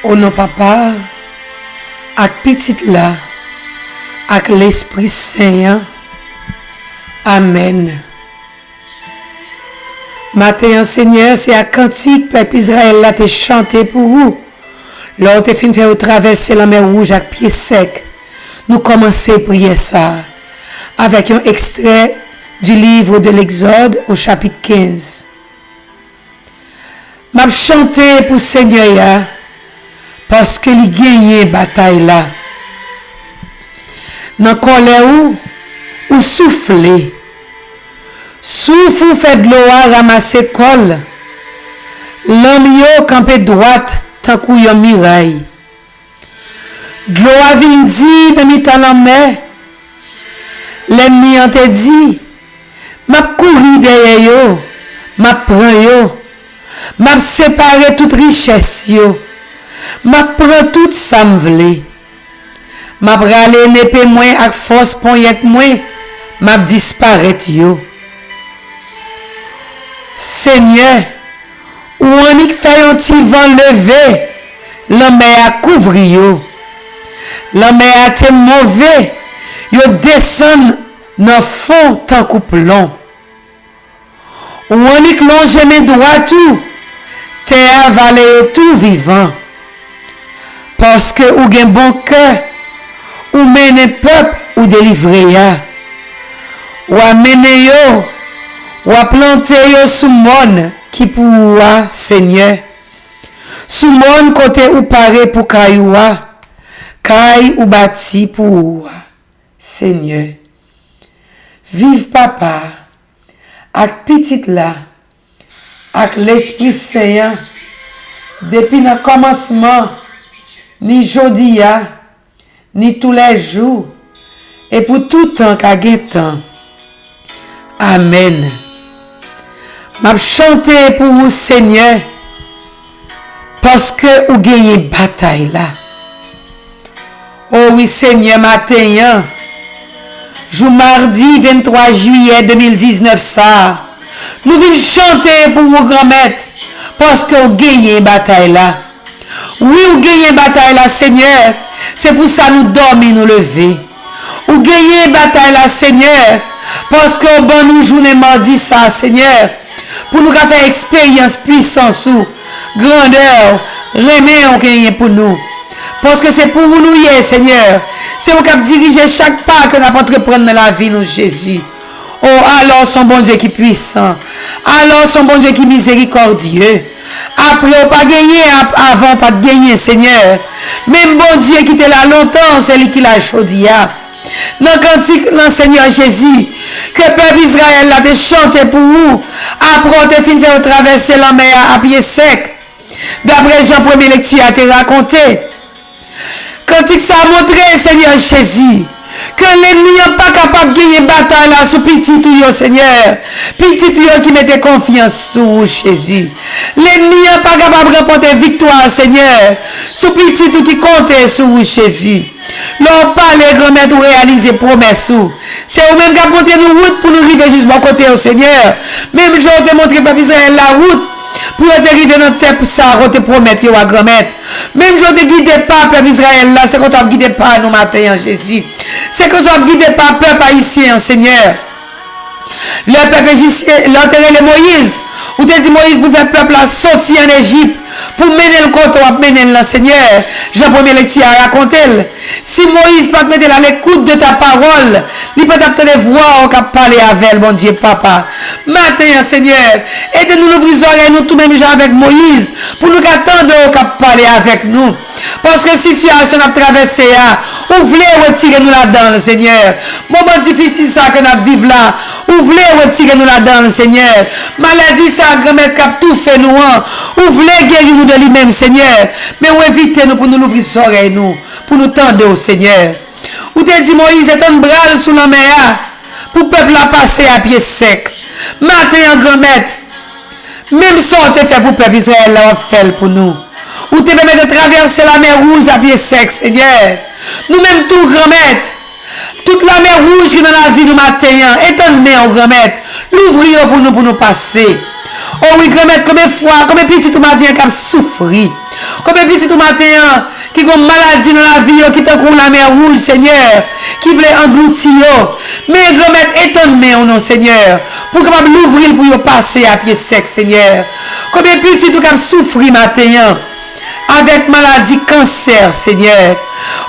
Au nom papa, ak petite là, ak l'Esprit Saint. Amen. Matin, Seigneur, c'est à cantique, peuple Israël, là, t'es chanté pour vous. Lors t'es fin faire traverser la mer Rouge avec pied sec. Nous commençons à prier ça avec un extrait du livre de l'Exode au chapitre 15. M'a chanté pour Seigneur parce que il gagne bataille là. Dans colère ou souffler. Souffle fait de l'eau ramasser col. L'homme yo campé droite tant kou yon miraille. De l'eau a vin di de mi tan la mer. L'ennemi en te dit, m'a couru derrière yo, m'a prend yo, m'a séparé toute richesse yo, m'a prend tout ça m'vle. M'a bralé n'épée moins ak force poignette moins, m'a disparaître yo. Seigneur, ou on y fait un petit vent levé, la mer a couvri yo. La mer a été mauvais, yo descend dans fond tant que plomb. Ou on y plonge mes droits tout, terre avalé tout vivant. Parce que ou gen bon cœur, ou mène peuple ou délivrer ya. Ou amène yo, ou a planté yo sous mon qui pour Seigneur. Sous mon côté ou paré pour kayoua, kay ou bâti pour Seigneur. Vive papa, ak petite là, ak l'Esprit Saint, depuis le commencement, ni jodi ya, ni tous les jours, et pour tout temps qu'a temps. Amen. M'a chanté pour vous, Seigneur, parce que vous gagnez bataille là. Oh oui, Seigneur, matin, jour mardi 23 juillet 2019, ça, nous venons chanter pour vous, grand-mère, parce que vous gagnez bataille là. Oui, vous gagnez bataille là, Seigneur. C'est pour ça nous dormir, nous lever. Vous gagnez bataille là, Seigneur. Parce que bon nous journée mardi ça, Seigneur. Pour nous faire expérience, puissance ou grandeur, remet on gagne pour nous. Parce que c'est pour vous nous hier, Seigneur. C'est vous qui dirigez chaque pas que nous entreprendre dans la vie, nous, Jésus. Oh, alors son bon Dieu qui est puissant. Alors son bon Dieu qui est miséricordieux. Après, pas gagné, avant, pas gagné, Seigneur. Même bon Dieu qui était là longtemps, c'est lui qui l'a choisi. Dans le cantique, le Seigneur Jésus, que le peuple Israël a chanté pour vous. Après, on a fini de traverser la mer à pied sec. D'après Jean 1er lecture, a été raconté. Cantique, ça a montré, Seigneur Jésus, que l'ennemi n'est pas capable de gagner bataille là sous petit tuyau, Seigneur. Petit tuyau qui mettait confiance sur Jésus. L'ennemi n'est pas capable de remporter victoire, Seigneur, sous petit tuyau qui comptait sur Jésus. L'on parle, grand-mère, pour réaliser promesse. C'est vous-même qui avez monté une route pour nous arriver juste bon côté au Seigneur. Même je te montré par Israël la route pour arriver dans le terre pour ça, on te promet à grand-mère. Même je te guide pas, peuple Israël, là, c'est qu'on t'a guidé pas nous matin en Jésus. C'est qu'on t'a guidé pas, peuple haïtien, Seigneur. Le peuple haïtien, l'enterré Moïse, ou te dit Moïse pour faire le peuple sortir en Égypte, pour mener le côté, ou mener le Seigneur. Jean 1er lecture à raconter. Si Moïse pas te mettre à l'écoute de ta parole, il peut te voir ou parler avec mon Dieu, papa. Matin, Seigneur, aidez-nous à ouvrir les oreilles, nous tous même gens avec Moïse, pour nous attendre ou parler avec nous. Parce que la situation a traversé, ou voulez retirer nous là-dedans, Seigneur. Moment difficile ça que nous vivons là, ou voulez retirer nous là-dedans, Seigneur. Maladie ça, grand-mère cap tout fait nous, ou voulez guérir nous de lui-même, Seigneur. Mais ou évitez nous pour nous ouvrir les oreilles, nous, pour nous tendre au Seigneur. Ou te dit Moïse est un bras sous la mer, pour le peuple à passer à pied sec. Matin en grand-mère, même ça on te fait pour le peuple Israël, là, on fait pour nous. Ou te permet de traverser la mer rouge à pied sec, Seigneur. Nous-mêmes tout, grand-mère, toute la mer rouge qui est dans la vie du matin, étonne-moi, grand-mère, l'ouvrir pour nous passer. Oh oui, grand-mère, combien de fois, combien de petits tout matin qui a souffert. Combien de petits tout matin qui ont maladie dans la vie, qui t'ont la mer rouge, Seigneur, qui voulaient engloutir. Mais grand-mère, étonne-moi, non, Seigneur, pour capable l'ouvrir pour y passer à pied sec, Seigneur. Combien de petits tout qui souffrir matin avec maladie cancer, Seigneur.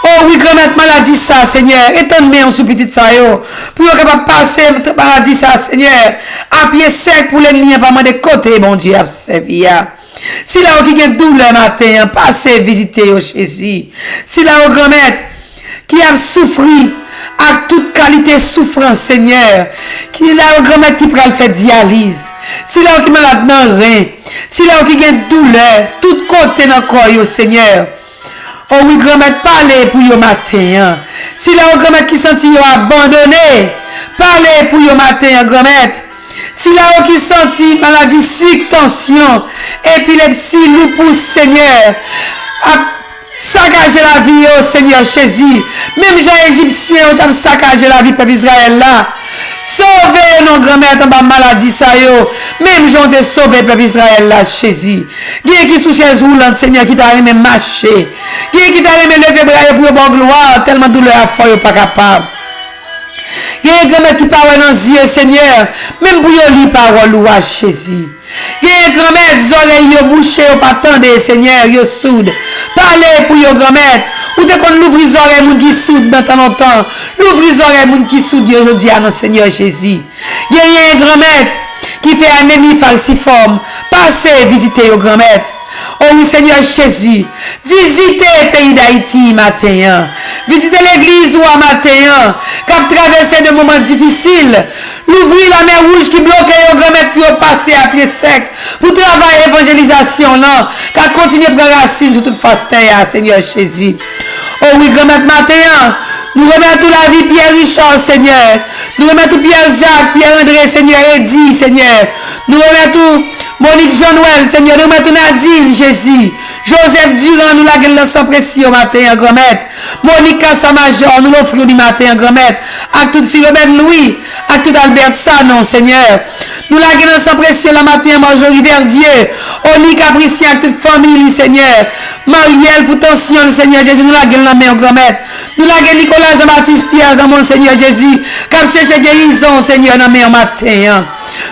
Oh oui, grand-mère, maladie ça, Seigneur. Étonne-moi en sous petit ça, yo. Pour y capable passer maladie ça, Seigneur. À pied sec pour l'ennemi, pas mal de côté, mon Dieu, à servir. Si là, qui a douleur matin, passez visiter Jésus. Si là, grand-mère, qui a souffri, à toute qualité souffrance, Seigneur. Qui là, grand-mère, qui peut faire dialyse. Si là, qui est malade dans le rein. Si là, qui a douleur, tout côté dans le corps, Seigneur. Oh oui, grand-mère, parlez pour yo matin. Si là, grand-mère, qui sentit abandonné, parlez pour yo matin, grand-mère. Si là, qui sentit maladie, sucre, tension, épilepsie, lupus, Seigneur, saccager la vie, oh Seigneur Jésus. Même les Égyptiens ont saccagé la vie, peuple Israël là. Sauvez nos grand-mères dans la maladie, ça yo. Même j'en ai sauvé, peuple Israël là, Jésus. Qui qui sous chaise roulante, Seigneur, qui t'a aimé marcher. Qui t'a aimé lever bras pour bon gloire, tellement douleur à foi, pas capable. Il y a des grand-mères qui parlent dans les yeux, Seigneur. Même pour y lire parole, louage, Jésus. Il y a des grand-mères, des oreilles bouchées, pas attendez, Seigneur, ils soudent. Parlez pour les grand-mères. Ou dès qu'on l'ouvre les oreilles, les gens qui soudent dans tant longtemps. L'ouvre les oreilles, les gens qui soudent aujourd'hui à notre Seigneur Jésus. Il y a des grand-mères qui fait anémie falciforme. Passez visiter les grand-mères. Oh oui, Seigneur Jésus, visitez le pays d'Haïti matin. Visitez l'église ou à matin. Quand traverser de moments difficiles, l'ouvrir la mer rouge qui bloque les grand-mères pour passer à pied sec. Pour travailler l'évangélisation là. Quand continuer à prendre racine sur toute face terre, Seigneur Jésus. Oh oui, grand-mère matin. Nous remettons la vie Pierre Richard, Seigneur. Nous remettons Pierre Jacques, Pierre André, Seigneur, Eddie, Seigneur. Nous remettons Monique Jean-Noël, Seigneur. Nous remettons Nadine, Jésus. Joseph Durand, nous l'avons sans pression matin, grand maître. Monique Kassamajor, nous l'offrons du matin, grand maître. À toute Philomène Louis, à tout Albert Sanon, Seigneur. Nous l'avons sans pression la matin, Marjorie Verdier. Oli Capricien, à toute famille, Seigneur. Marielle, pour tension, Seigneur Jésus, nous l'avons la main, grand maître. Nous l'avons Nicolas Jean-Baptiste Pierre, mon Seigneur Jésus. Comme chercher guérison, Seigneur, dans le matin.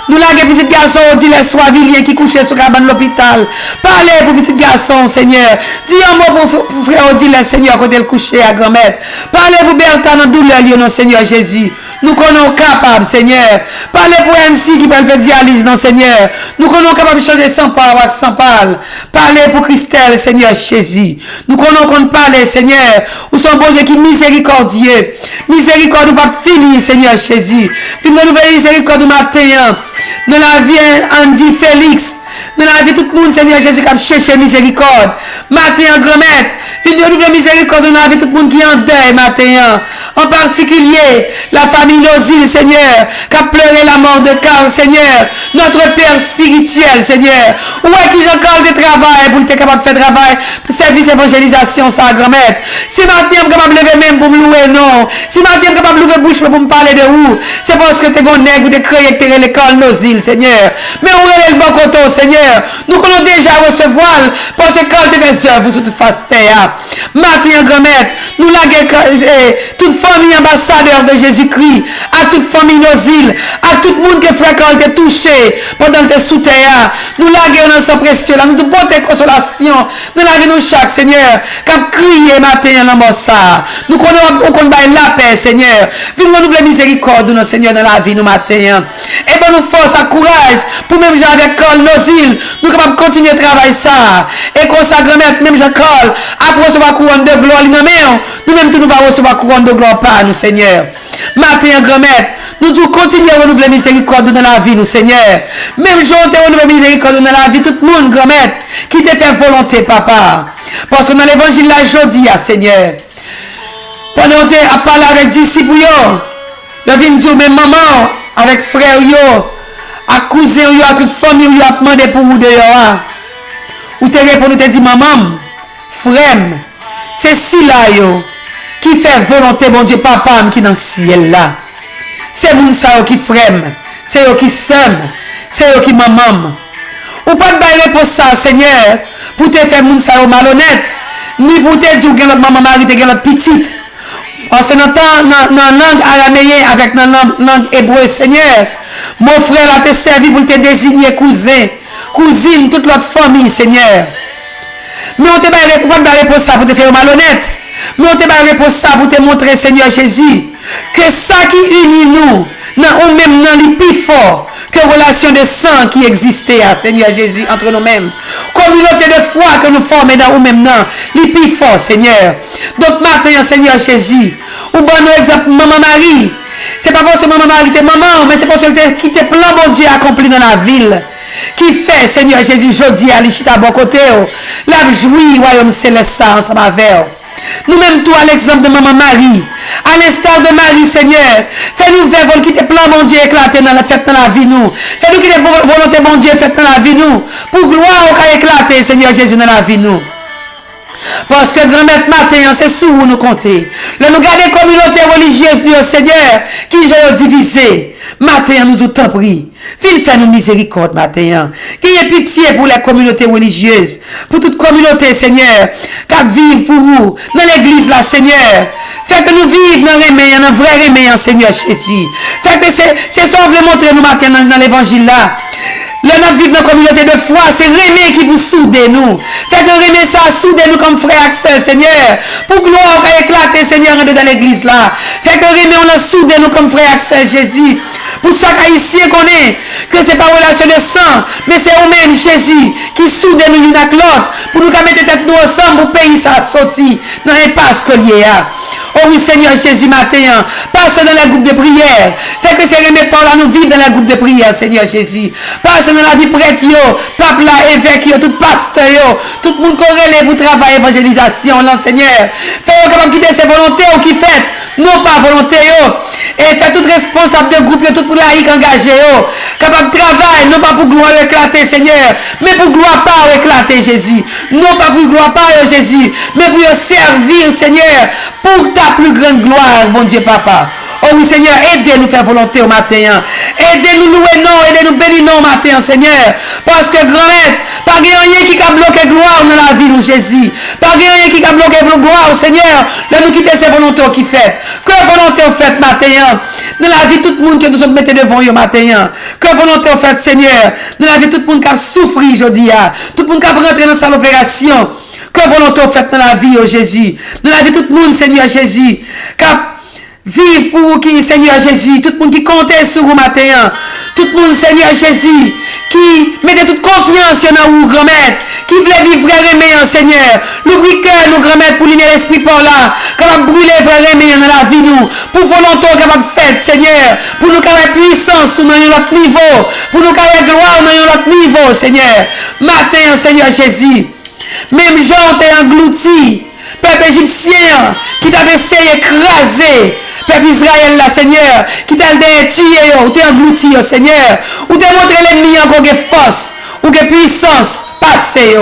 Nous l'avons petit garçon, Odile Soivilier, qui couchait sur cabane de l'hôpital. Parlez pour petit garçon, Seigneur. Dis un mot pour frère Odile, Seigneur, quand elle couchait à grand-mère. Parlez pour Bertrand dans douleur, non, Seigneur Jésus. Nous connaissons capables, Seigneur. Parlez pour Annecy qui peut faire dialyse, non, Seigneur. Nous connaissons capables de changer sans parole avec sans parole. Parlez pour Christelle, Seigneur Jésus. Nous connaissons qu'on parle, Seigneur. Ou son bon Dieu qui est miséricordieux. Miséricorde, pas fini, Seigneur Jésus. Puis nous nouvelle miséricorde du matin. Dans la vie, Andy Félix. Dans la vie, tout le monde, Seigneur Jésus, qui a cherché miséricorde. Matin, grand-mère. Puis nous nouvelle miséricorde dans la vie, tout le monde qui est en deuil, matin. En particulier, la famille Nozil, Seigneur, qui a pleuré la mort de Carl, Seigneur. Notre Père spirituel, Seigneur. Où est-ce que j'ai de travail pour être capable de faire travail pour service évangélisation, ça, grand-mère. Si matin, je suis capable de lever même pour me louer, non. Si matin, je suis capable de lever bouche pour me parler de où. C'est parce que tu es un nègre ou de créer que tu es l'école Nozil, Seigneur. Mais où est le bon côté, Seigneur? Nous connaissons déjà recevoir parce que quand tu fais œuvre sur toute face terre. Matin, grand-mère, nous laguons toute famille ambassadeur de Jésus-Christ, à toute famille Nozil, à tout le monde qui fréquente et touché pendant que tu es sous terre. Nous laguons dans son précieux, nous te portons consolation. Nous laguons nous chaque, Seigneur, comme crier matin dans mon ça. Nous connaissons la paix, Seigneur. Viens nous la miséricorde, notre Seigneur, dans la vie, nous matin. Et bon, nous force à courage pour même genre avec Carl Nozil, nous capables de continuer à travailler ça. Et qu'on s'agrèmette, même Jean-Carl, après recevoir couronne de gloire, nous même nous va recevoir couronne de gloire par nous, Seigneur. Matin, grand-mère, nous devons continuer à renouveler miséricorde dans la vie, nous, Seigneur. Même jour, tu renouveler miséricorde dans la vie, tout le monde, grand-mère, qui te fait volonté, papa. Parce que dans l'évangile, là, je dis, Seigneur, pendant que tu as parlé avec disciples, tu viens dire, même maman, avec frère, à cousin, à toute famille, à demander pour vous de ou tu réponds, tu dis, maman, frère, c'est si là, qui fait volonté, bon Dieu, papa, qui est dans le ciel là. C'est mon ça qui frère, c'est eux qui s'aiment, c'est eux qui maman. Ou pas de réponse ça, Seigneur, pour te faire moun sa malhonnête, ni pour te dire que notre maman Marie te notre petite. Parce que dans la langue araméenne avec la langue hébreu, Seigneur, mon frère a te servi pour te désigner cousin, cousine, toute notre famille, Seigneur. Mais on te pas réponse ça pour te faire malhonnête. Mais on te pas réponse ça pour te montrer, Seigneur Jésus, que ça qui unit nous, ou même dans les plus fort que relation de sang qui existait, Seigneur Jésus, entre nous-mêmes. Communauté de foi que nous formons dans nous-mêmes, les plus fort, Seigneur. Donc maintenant, Seigneur Jésus, ou bon nous exemple, Maman Marie, c'est pas parce que Maman Marie était maman, mais c'est parce qu'elle qui te plan, bon Dieu, accompli dans la ville. Qui fait, Seigneur Jésus, jeudi à l'Ichita bon côté, la jouir, royaume céleste, ensemble avec. Nous-mêmes, toi, à l'exemple de Maman Marie, à l'instar de Marie, Seigneur, fais-nous faire vol qui te plan, mon Dieu, éclater dans la fête dans la vie, nous. Fais-nous qui te volonté, mon Dieu, fête dans la vie, nous. Pour gloire, au éclater, Seigneur Jésus, dans la vie, nous. Parce que grand-mère matin, c'est sur où nous compter. Là, nous gardons communauté religieuse, Dieu Seigneur, qui j'ai divisé. Matin, nous tout temps prie. Viens faire nous miséricorde, matin. Qui est pitié pour les communautés religieuses, pour toute communauté, Seigneur, qui vivent pour vous, dans l'église, là, Seigneur. Fait que nous vivons dans le dans vrai remède, Seigneur Jésus. Fait que c'est ça qu'on veut montrer nous matin dans l'évangile là. Là, nous vivons dans la communauté de foi, c'est remède qui vous soude nous. Fait que remède ça, soude nous comme frère et sœur, Seigneur. Pour gloire qu'on éclate, Seigneur, dans l'église là. Fait que remède on a soude nous comme frère et sœur, Jésus. Pour chaque haïtien qu'on est, que ce n'est pas relation de sang, mais c'est nous-mêmes, Jésus, qui soude nous l'une avec l'autre, pour nous mettre tête nous ensemble pour payer ça sorti dans l'impasse que lié à. Oh oui, Seigneur Jésus, matin, passe dans les groupes de prière. Fait que c'est remettre par là, nous vivons dans les groupes de prière, Seigneur Jésus. Passe dans la vie prêtre, pape là, évêque, tout pasteur, tout le monde corrélé pour travailler évangélisation, là, Seigneur. Fait capable quitter ses volontés ou qui fait, non pas volonté, et fait tout responsable de groupe, tout pour la engagé, capable de travailler, non pas pour gloire éclater, Seigneur, mais pour gloire pas éclater, Jésus. Non pas pour gloire pas, Jésus, mais pour servir, Seigneur, pour ta plus grande gloire, bon Dieu, Papa. Oh oui, Seigneur, aidez-nous faire volonté au matin. Aidez-nous louer non, aidez-nous bénir non au matin, Seigneur. Parce que grand-mère, pas rien qui a bloqué gloire dans la vie, Jésus. Pas rien qui a bloqué gloire, Seigneur. Là, nous quitter ces volontés qui fait. Que volonté au fait matin. Dans la vie, tout le monde que nous sommes mettez devant au matin. Que volonté au fait, Seigneur. Dans la vie, tout le monde qui a souffert aujourd'hui. Tout le monde qui a rentré dans sa opération. Que volonté au fait dans la vie, oh Jésus. Dans la vie, tout le monde, Seigneur Jésus. Vive pour qui, Seigneur Jésus, tout le monde qui comptait sur vous matin, tout le monde, Seigneur Jésus, qui mettait toute confiance dans vous, grand-mère, qui voulait vivre vrai remède, Seigneur, l'ouvrir cœur, nous, grand-mère, pour lumière l'esprit par là, capable de brûler vrai remède dans la vie, nous, pour volonté, capable de faire, Seigneur, pour nous carrer puissance dans notre niveau, pour nous carrer gloire dans notre niveau, Seigneur, matin, Seigneur Jésus, même Jean t'es englouti, peuple égyptien, qui t'avait essayé d'écraser, peuple Israël, là, Seigneur, qui t'a tué, ou t'a englouti, Seigneur, ou t'a montré l'ennemi encore de force, ou de puissance, passé,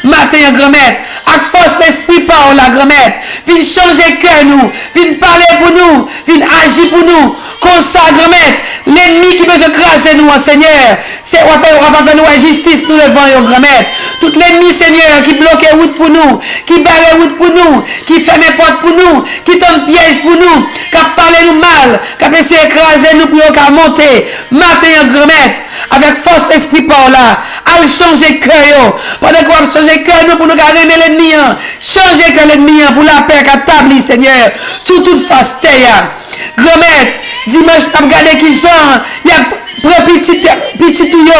matin, grand-mère, avec force l'esprit par la grand-mère, viens changer cœur nous, viens parler pour nous, viens agir pour nous, comme ça, grand-mère, l'ennemi qui veut se craser nous, Seigneur, c'est on va faire nous justice, nous levons, grand-mère, tout l'ennemi, Seigneur, qui bloque la route pour nous, qui barre la route pour nous, qui ferme les portes pour nous, qui tente piège pour nous, qui parle nous mal, qui a essayé d'écraser nous pour nous monter, matin, grand-mère, avec force l'esprit par là, à changer cœur, pendant qu'on va changer cœur nous pour nous garder l'ennemi, changer cœur l'ennemi pour la paix qu'à table, Seigneur, sur toute face terre, grand-mère, dimanche, tu as regardé qui genre, il y a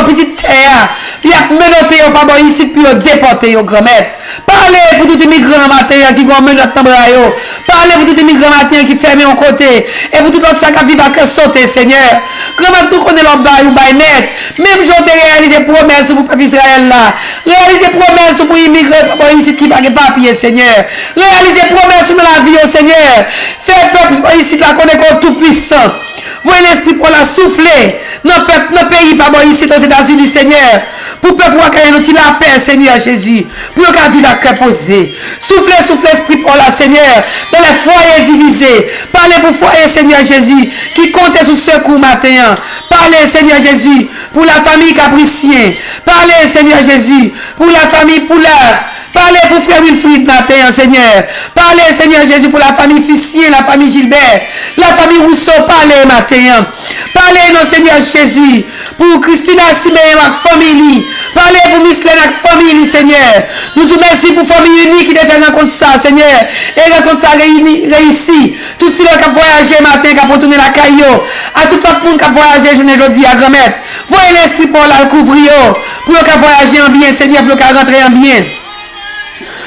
petit terre, il y a menotté au pas ici, puis déporté au grand-mère. Parlez pour tous les migrants matin qui vont mener notre yo. Parlez pour tous les migrants matin qui ferment au côté. Et pour tout l'autre ça qui vivent à que sauter, Seigneur. Grand-mère, tout connaît leur bail ou bail net. Même j'en ai réalisé promesse pour le peuple Israël là. Réalisez promesse pour les migrants ici qui n'ont pas papier, Seigneur. Réalisez promesse dans la vie, Seigneur. Faites peuple ici là qu'on est tout puissant. Voyez l'esprit pour la souffler. Nos pays, pas bon ici aux États-Unis, Seigneur. Pour peuple qui nous la paix, Seigneur Jésus. Pour qu'on vive à cœur posé. Soufflez, esprit pour la Seigneur. Dans les foyers divisés. Parlez pour foyer, Seigneur Jésus. Qui compte sur secours matin. Parlez Parlez, Seigneur Jésus, pour la famille Capricien. Parlez, Seigneur Jésus, pour la famille Poulard. Parlez pour frère Wilfried matin, Seigneur. Parlez, Seigneur Jésus, pour la famille Fussier, la famille Gilbert, la famille Rousseau. Parlez matin. Parlez, non, Seigneur Jésus, pour Christina Siméon, la famille. Parlez pour Miss Lena, la famille, Seigneur. Nous te remercions pour la famille unie qui a fait rencontre ça, Seigneur. Et rencontre ça réussi. Tout ce qui a voyagé matin, qui a retourné la caillou. À tout le monde qui a voyagé, je ne dis à grand-mère. Voyez l'esprit pour la couvrir. Pour qu'il voyager en bien, Seigneur, pour qu'il rentre en bien.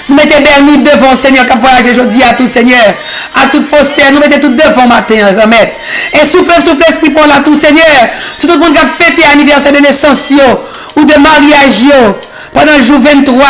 Nous mettons Bernie devant, Seigneur, qui a voyagé aujourd'hui à tout, Seigneur. À toute fausse terre, nous mettons tout devant matin, remettre. Et souffle, esprit pour la tout, Seigneur. Tout le monde qui a fêté l'anniversaire de naissance, ou de mariage, pendant le jour 23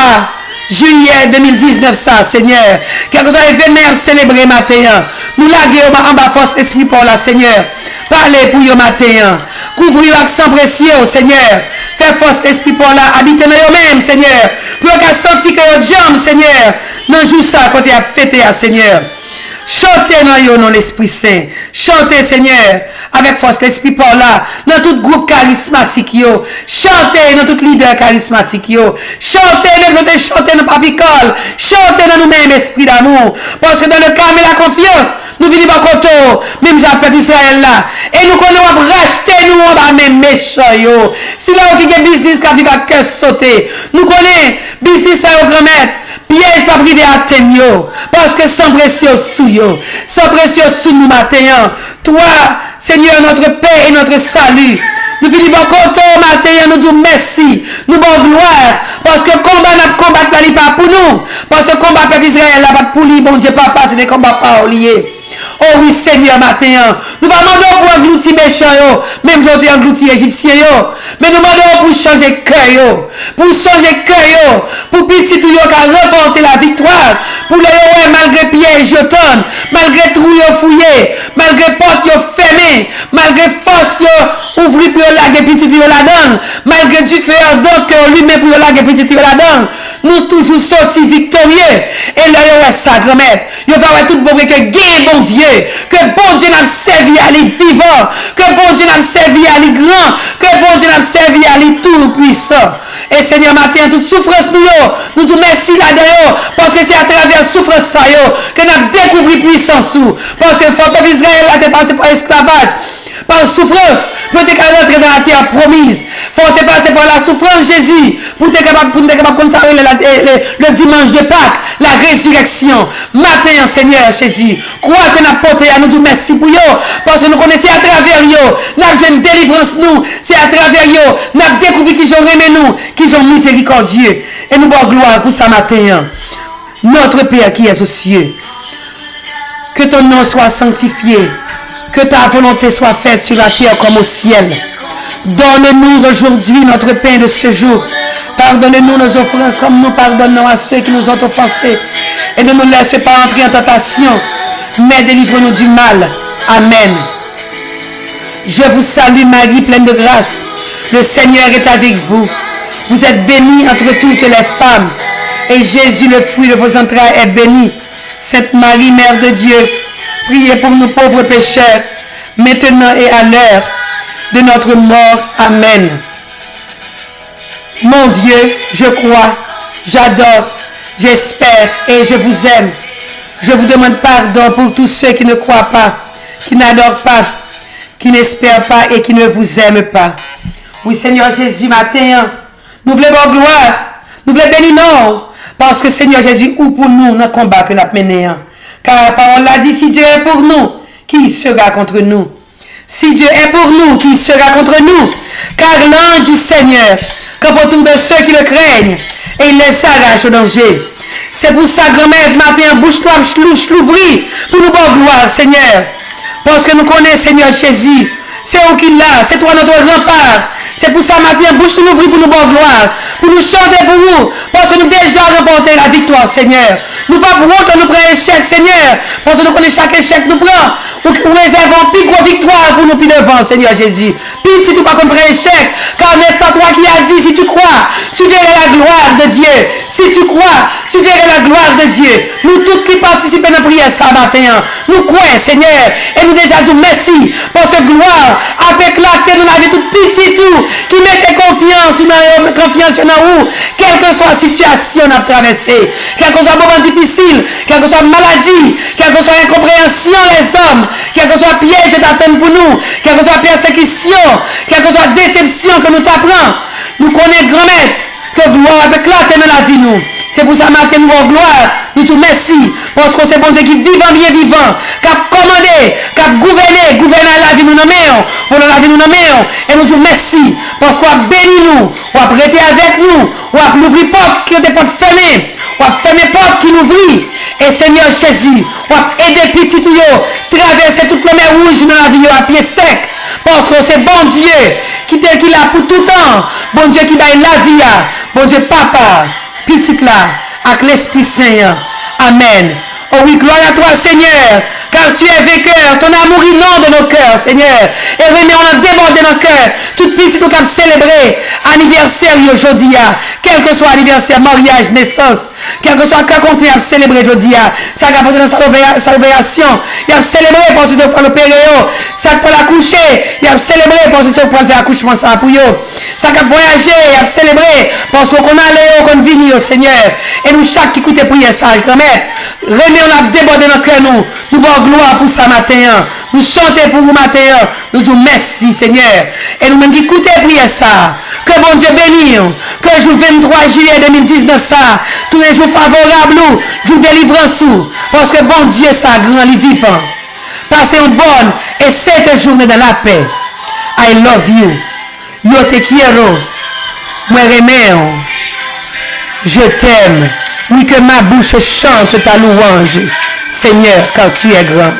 juillet 2019, ça, Seigneur. Quelque chose événement à célébrer matin. Nous laguons en bas force, esprit pour la, Seigneur. Parlez pour eux matin. Couvrez avec sang précieux, Seigneur. Fais force esprit pour là, habiter dans eux-mêmes, Seigneur. Pour qu'ils sentent que vous jambe, Seigneur. Non, joue ça quand tu as fêté, Seigneur. Chantez dans nom l'Esprit Saint. Chantez, Seigneur, avec force l'Esprit pour là. Dans tout groupe charismatique, yo. Chantez dans tout leader charismatique, yo. Chantez, même chantez dans Papicole. Chantez dans nous-mêmes, Esprit d'amour. Parce que dans le calme et la confiance, nous venons à côté, même j'appelle Israël là. Et nous connaissons racheter nous en bas même méchants, yo. Si là, on a business qui va cœur sauter. Nous connaissons business à grand-mère. Piège pas privé à tenir, parce que sans précieux sous yo, sans précieux sous nous matin. Toi, Seigneur, notre paix et notre salut. Nous venons bon côté matin, nous disons merci, nous bon gloire, parce que combat n'a pas pour nous, parce que combat peuple Israël n'a pas pour lui, bon Dieu papa, c'est des combats pas liés. Oh oui, Seigneur, matin. Nous ne demandons pour engloutir méchants, même si on engloutir égyptiens, mais nous demandons pour changer cœur, pour changer cœur, pour petit tout remporter la victoire, pour les malgré piège, malgré trou fouillé, malgré porte fermée, malgré force ouvrir pour la petit la donne, malgré du feu ardent que lui met pour la petit la donne. Nous toujours sortis victorieux. Et là, il y a ça, grand-mère. Il va avoir tout bon que gain, bon Dieu. Que bon Dieu n'a servi à lui vivant. Que bon Dieu n'a servi à lui grand. Que bon Dieu n'a servi à lui tout puissant. Et Seigneur, matin, toute souffrance nous disons merci là-dedans. Parce que c'est à travers souffrance ça, que nous avons découvert puissance. Parce que le peuple d'Israël a passé par esclavage. Par souffrance, pour être capable d'entrer dans la terre promise. Il faut te passer par la souffrance, Jésus, pour être capable de consacrer le dimanche de Pâques, la résurrection. Matin, Seigneur Jésus, crois que nous avons porté à nous dire merci pour eux, parce que nous connaissons à travers eux, nous avons une délivrance, nous, c'est à travers eux, nous avons découvert qu'ils ont aimé nous, qu'ils ont miséricordieux. Et nous avons gloire pour ça matin. Notre Père qui est aux cieux, que ton nom soit sanctifié. Que ta volonté soit faite sur la terre comme au ciel. Donne-nous aujourd'hui notre pain de ce jour. Pardonne-nous nos offenses comme nous pardonnons à ceux qui nous ont offensés. Et ne nous laisse pas entrer en tentation, mais délivre-nous du mal. Amen. Je vous salue Marie, pleine de grâce. Le Seigneur est avec vous. Vous êtes bénie entre toutes les femmes. Et Jésus, le fruit de vos entrailles, est béni. Sainte Marie, Mère de Dieu, priez pour nous pauvres pécheurs, maintenant et à l'heure de notre mort. Amen. Mon Dieu, je crois, j'adore, j'espère et je vous aime. Je vous demande pardon pour tous ceux qui ne croient pas, qui n'adorent pas, qui n'espèrent pas et qui ne vous aiment pas. Oui, Seigneur Jésus, matin, nous voulons votre gloire, nous voulons bénir non, parce que Seigneur Jésus, ou pour nous, notre combat que nous avons mené. Car la parole l'a dit, si Dieu est pour nous, qui sera contre nous? Si Dieu est pour nous, qui sera contre nous? Car l'ange du Seigneur campe autour de ceux qui le craignent et il les arrache au danger. C'est pour ça, grand-mère, matin, bouge-toi, l'ouvrir pour nous voir gloire, Seigneur. Parce que nous connaissons, Seigneur Jésus, c'est où qu'il l'a, c'est toi notre rempart, C'est pour ça, matin, bouche nous ouvrir pour nous bonne gloire, pour nous chanter pour vous, parce que nous déjà remporté la victoire, Seigneur. Nous pas pour autant nous prendre échec, Seigneur, parce que nous connaissons chaque échec nous prend. Nous réservons plus grosse victoire pour nous plus devant, Seigneur Jésus. Petit, tu pas comme prendre échec, car n'est-ce pas toi qui as dit, si tu crois, tu verras la gloire de Dieu. Si tu crois, tu verras la gloire de Dieu. Nous tous qui participons à la prière ce matin, nous croyons, Seigneur, et nous déjà disons merci, parce que gloire a éclaté dans la vie toute petite, tout, qui mettait confiance dans nous, quelle que soit la situation qu'on a traversée, quel que soit le moment difficile, quelle que soit la maladie, quelle que soit l'incompréhension des hommes, quel que soit le piège d'attendre pour nous, quelle que soit la persécution, quelle que soit la déception que nous t'apprenons, nous connaissons grand maître, que gloire a éclaté dans la vie nous. C'est pour ça matin nous en gloire, nous te merci, parce que c'est bon Dieu qui vivant, bien vivant, qui a commandé, qui a gouverné la vie nous nommons, pour la vie nous nommons, et nous te merci, parce qu'on a béni nous, on a prêté avec nous, on a ouvert porte qui ont des portes fermées, on a fermé porte qui nous ouvrit, et Seigneur Jésus, on a aidé petit tout, traverser toute la mer rouge dans la vie à pied sec, parce que c'est bon Dieu qui est là pour tout temps, bon Dieu qui baille la vie, bon Dieu papa, petite là, avec l'Esprit Saint. Amen. Oh oui, gloire à toi, Seigneur, car tu es vainqueur, ton amour inonde nos cœurs, Seigneur. Et remet, on a débordé nos cœurs, toute petite nous cap célébrer anniversaire aujourd'hui, quel que soit anniversaire, mariage, naissance, quel que soit le compte, il a célébré aujourd'hui, ça a apporté dans sa opération, il a célébré parce que c'est pour l'opérer, ça pour l'accoucher, il a célébré parce que c'est pour faire accouchement ça pour eux, ça a voyagé, il a célébré parce qu'on a allé, qu'on vient, Seigneur, et nous chaque qui écoute prier ça, quand même, remet, on a débordé nos cœurs, nous bon gloire pour ça matin, nous chantons pour vous matin, nous disons merci Seigneur, et nous-mêmes qui écoutons prier ça, que bon Dieu bénisse, que le jour 23 juillet 2019 ça, tous les jours favorables, jour délivrance, parce que bon Dieu ça grand les vivant. Passez une bonne et sainte journée dans la paix. I love you. Yo te quiero. Moi remets. Je t'aime. Oui, que ma bouche chante ta louange. Seigneur, car tu es grand.